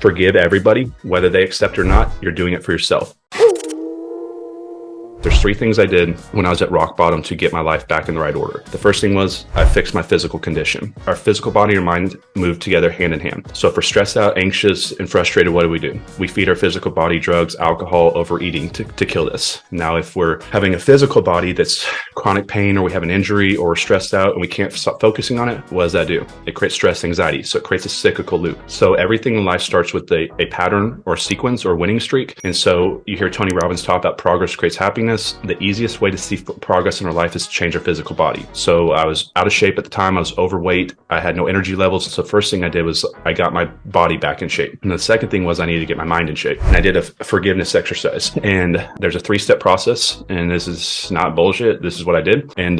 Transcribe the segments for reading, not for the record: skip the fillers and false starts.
forgive everybody, whether they accept it or not. You're doing it for yourself. There's 3 things I did when I was at rock bottom to get my life back in the right order. The first thing was I fixed my physical condition. Our physical body and mind move together hand in hand. So if we're stressed out, anxious, and frustrated, what do? We feed our physical body drugs, alcohol, overeating to kill this. Now, if we're having a physical body that's chronic pain, or we have an injury, or we're stressed out and we can't stop focusing on it, what does that do? It creates stress, anxiety. So it creates a cyclical loop. So everything in life starts with a pattern or a sequence or winning streak. And so you hear Tony Robbins talk about progress creates happiness. The easiest way to see progress in our life is to change our physical body. So I was out of shape at the time. I was overweight. I had no energy levels. So first thing I did was I got my body back in shape. And the second thing was I needed to get my mind in shape. And I did a forgiveness exercise. And there's a 3-step process. And this is not bullshit. This is what I did. And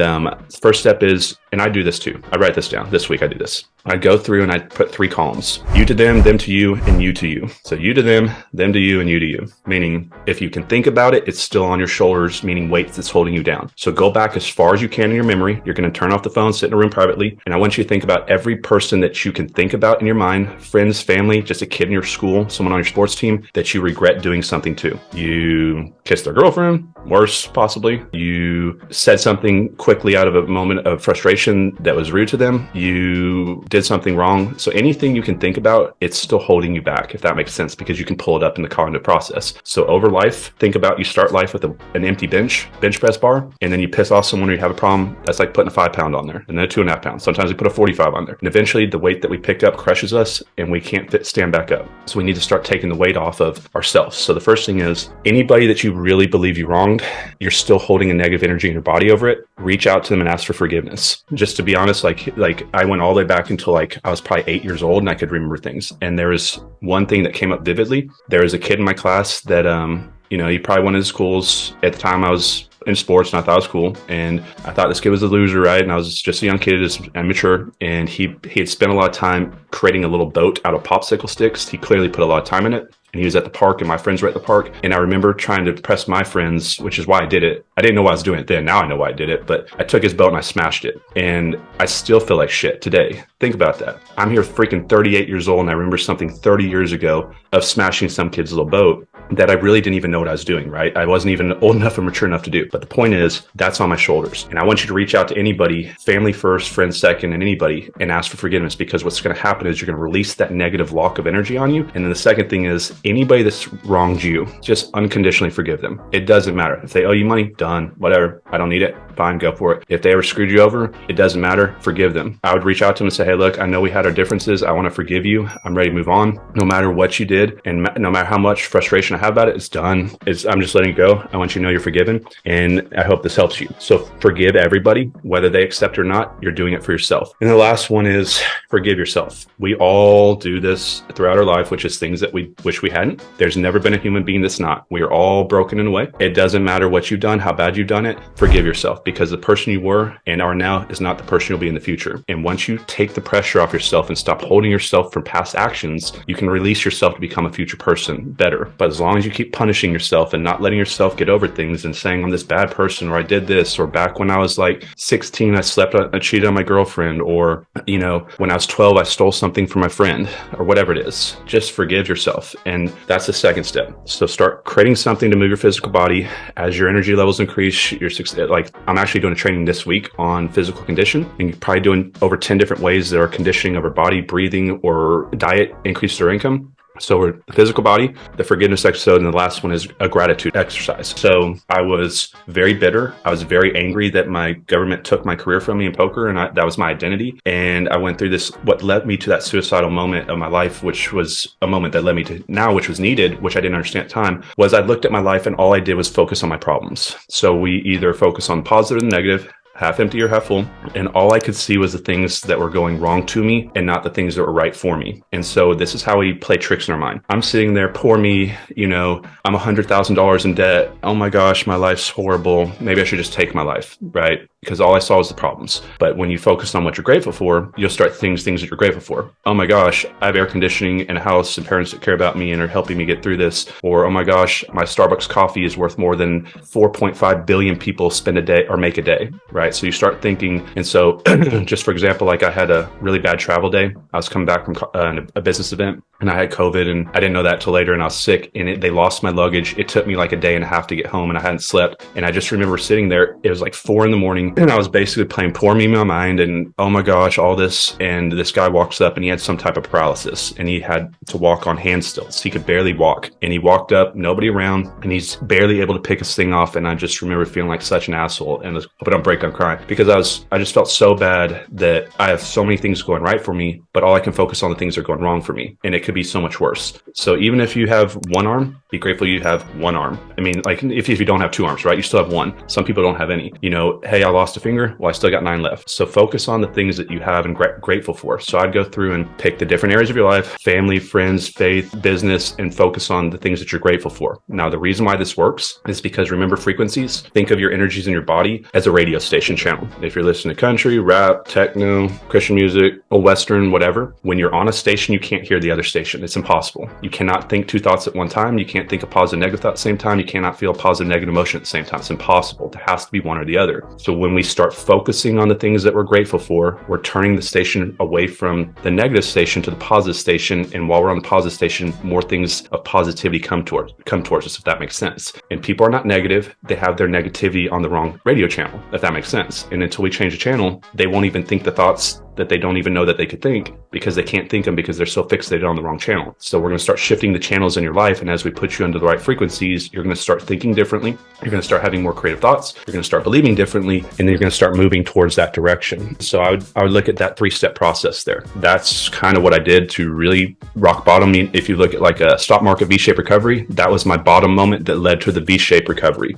first step is, and I do this too. I write this down. This week I do this. I go through and I put 3 columns. You to them to you, and you to you. So you to them to you, and you to you. Meaning if you can think about it, it's still on your shoulders, meaning weights that's holding you down. So go back as far as you can in your memory. You're going to turn off the phone, sit in a room privately. And I want you to think about every person that you can think about in your mind, friends, family, just a kid in your school, someone on your sports team that you regret doing something to. You kissed their girlfriend, worse possibly. You said something quickly out of a moment of frustration that was rude to them. You did something wrong. So anything you can think about, it's still holding you back, if that makes sense, because you can pull it up in the cognitive process. So over life, think about you start life with an empty bench press bar, and then you piss off someone or you have a problem. That's like putting a 5-pound on there, and then a 2.5 pounds. Sometimes we put a 45 on there. And eventually the weight that we pick up crushes us and we can't stand back up. So we need to start taking the weight off of ourselves. So the first thing is anybody that you really believe you wronged, you're still holding a negative energy in your body over it. Reach out to them and ask for forgiveness. Just to be honest, like I went all the way back until I was probably 8 years old and I could remember things. And there was one thing that came up vividly. There was a kid in my class that, he probably went to schools. At the time I was in sports and I thought it was cool. And I thought this kid was a loser, right? And I was just a young kid, just immature. And he had spent a lot of time creating a little boat out of popsicle sticks. He clearly put a lot of time in it. And he was at the park and my friends were at the park. And I remember trying to impress my friends, which is why I did it. I didn't know why I was doing it then. Now I know why I did it. But I took his boat and I smashed it. And I still feel like shit today. Think about that. I'm here freaking 38 years old and I remember something 30 years ago of smashing some kid's little boat that I really didn't even know what I was doing, right? I wasn't even old enough or mature enough to do. But the point is, that's on my shoulders. And I want you to reach out to anybody, family first, friends second, and anybody, and ask for forgiveness, because what's going to happen is you're going to release that negative lock of energy on you. And then the second thing is anybody that's wronged you, just unconditionally forgive them. It doesn't matter. If they owe you money, done, whatever. I don't need it. Fine, go for it. If they ever screwed you over, it doesn't matter. Forgive them. I would reach out to them and say, hey, look, I know we had our differences. I want to forgive you. I'm ready to move on. No matter what you did and no matter how much frustration I have about it, it's done. I'm just letting it go. I want you to know you're forgiven. And I hope this helps you. So forgive everybody, whether they accept it or not. You're doing it for yourself. And the last one is forgive yourself. We all do this throughout our life, which is things that we wish we hadn't. There's never been a human being that's not. We are all broken in a way. It doesn't matter what you've done, how bad you've done it. Forgive yourself, because the person you were and are now is not the person you'll be in the future. And once you take the pressure off yourself and stop holding yourself from past actions, you can release yourself to become a future person better. But as long as you keep punishing yourself and not letting yourself get over things and saying, I'm this bad person, or I did this, or back when I was like 16, I cheated on my girlfriend, or, when I was 12, I stole something from my friend, or whatever it is, just forgive yourself. And that's the second step. So start creating something to move your physical body. As your energy levels increase, I'm actually doing a training this week on physical condition, and you're probably doing over 10 different ways that are conditioning of our body, breathing, or diet increases our income. So we're the physical body, the forgiveness episode, and the last one is a gratitude exercise. So I was very bitter. I was very angry that my government took my career from me in poker, and that was my identity. And I went through this, what led me to that suicidal moment of my life, which was a moment that led me to now, which was needed, which I didn't understand at the time, was I looked at my life and all I did was focus on my problems. So we either focus on positive and negative, half empty or half full. And all I could see was the things that were going wrong to me and not the things that were right for me. And so this is how we play tricks in our mind. I'm sitting there, poor me, I'm $100,000 in debt. Oh my gosh, my life's horrible. Maybe I should just take my life, right? Because all I saw was the problems. But when you focus on what you're grateful for, you'll start things that you're grateful for. Oh my gosh, I have air conditioning and a house and parents that care about me and are helping me get through this. Or, oh my gosh, my Starbucks coffee is worth more than 4.5 billion people spend a day or make a day, right? So you start thinking. And so just for example, like I had a really bad travel day. I was coming back from a business event. and I had COVID, and I didn't know that till later, and I was sick, and they lost my luggage. It took me like a day and a half to get home, and I hadn't slept. And I just remember sitting there. It was like 4 a.m, and I was basically playing Poor Me in my mind, and oh my gosh, all this. And this guy walks up, and he had some type of paralysis, and he had to walk on hand stilts. He could barely walk, and he walked up, nobody around, and he's barely able to pick his thing off. And I just remember feeling like such an asshole, and but I'm break, I'm crying, because I just felt so bad that I have so many things going right for me, but all I can focus on the things that are going wrong for me, and it could be so much worse. So even if you have one arm, be grateful you have one arm. I mean, like if you don't have 2 arms, right? You still have one. Some people don't have any. You know, hey, I lost a finger. Well, I still got 9 left. So focus on the things that you have and grateful for. So I'd go through and pick the different areas of your life, family, friends, faith, business, and focus on the things that you're grateful for. Now, the reason why this works is because remember frequencies. Think of your energies in your body as a radio station channel. If you're listening to country, rap, techno, Christian music, or Western, whatever, when you're on a station, you can't hear the other station. It's impossible. You cannot think 2 thoughts at one time. You can't think a positive, negative thought at the same time. You cannot feel a positive, negative emotion at the same time. It's impossible. There has to be one or the other. So when we start focusing on the things that we're grateful for, we're turning the station away from the negative station to the positive station. And while we're on the positive station, more things of positivity come towards us, if that makes sense. And people are not negative. They have their negativity on the wrong radio channel, if that makes sense. And until we change the channel, they won't even think the thoughts that they don't even know that they could think, because they can't think them because they're so fixated on the wrong channel. So we're going to start shifting the channels in your life. And as we put you into the right frequencies, you're going to start thinking differently. You're going to start having more creative thoughts. You're going to start believing differently, and then you're going to start moving towards that direction. So I would look at that 3-step process there. That's kind of what I did to really rock bottom. If you look at like a stock market V-shaped recovery, that was my bottom moment that led to the V-shaped recovery.